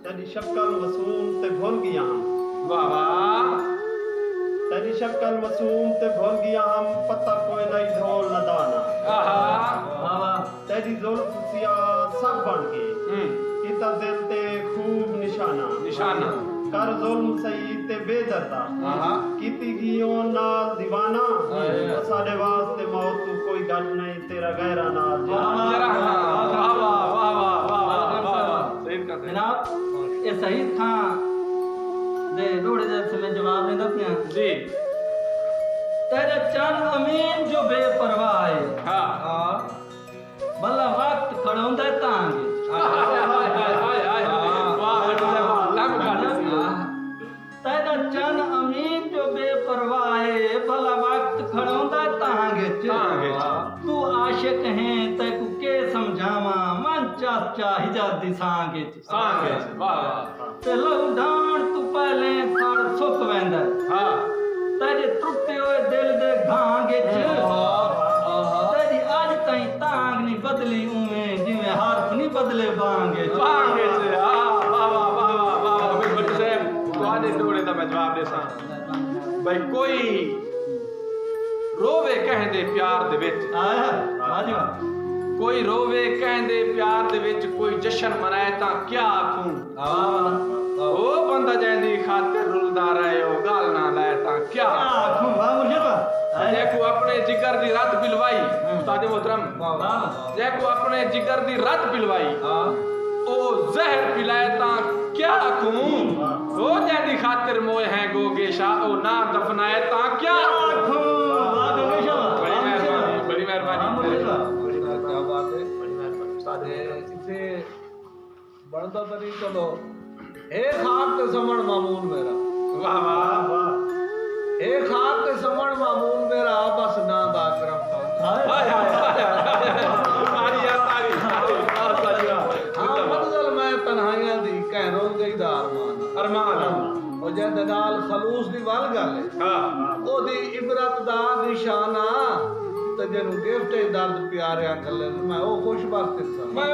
तेरी शक्ल मासूम ते भूल गया हम। वाह वाह। तेरी शक्ल मासूम ते भूल गया हम, पता कोई नहीं ढोल न दाना। वाह वाह। तेरी जुल्फ सियाह सब बन गए, किता दिल ते खूब निशाना। निशाना कर जुल्म सही ते बेदर्दा, कीती गियों नाल दीवाना। साडे वास्ते मौत तू कोई गल नहीं, तेरा गहरा नाल जनाब ये शहीद खान दे लोड़े जैसे मैं जवाब नहीं दपिया जी। तेरे चंद अमीन जो बेपरवाह है, हाँ भला वक्त खड़ोंदा तांगे। तेरा चंद अमीन जो बेपरवाह है, भला वक्त खड़ोंदा तांगे। तू आशिक है तेकू के समझावा, मन चाचा हिजादी सांगे ते लौंडाण तू पहले सड़ सुक वेंदा। तेरे टुटे हुए दिल दे घांगे तेरी आज ताई तांग नहीं बदली, उमें जिवें हरफ नहीं बदले बांगे मैं जवाब देसा भाई। कोई रोवे कहंदे प्यार दे विच, कोई रोवे कहंदे प्यार दे विच, कोई जश्न मनाए तां क्या आखूं। ओ बंदा जैंदी खातिर रुलदा रहे, ओ गाल ना लाए तां क्या आखूं। जेको अपने जिगर दी रत पिलवाई, उस्ताद मोहतरम जेको अपने जिगर दी रत पिलवाई, ओ जहर पिलाए तां क्या आखूं। ओ जैंदी खातिर मोए हैं गोगेशा, ओ ना दफनाए तां क्या आखूं। बड़ी मेहरबानी। क्या बात है, इसे बनता तरी चलो ए खाक ते समण मामून मेरा। वाह वाह वाह। ए खाक ते समण मामून मेरा, बस ना दा करम खान। हाय हाय तारी यार तारी। हां मंज़िल मैं तन्हाइयां दी कह रोज गई दा अरमान ओ जे नाल खलूस दी वल गल है। हां ओदी इबरत दा निशाना ते जेनु गिफ्ट दर्द प्यारे कले मैं ओ खुश बख्त इंसान। मैं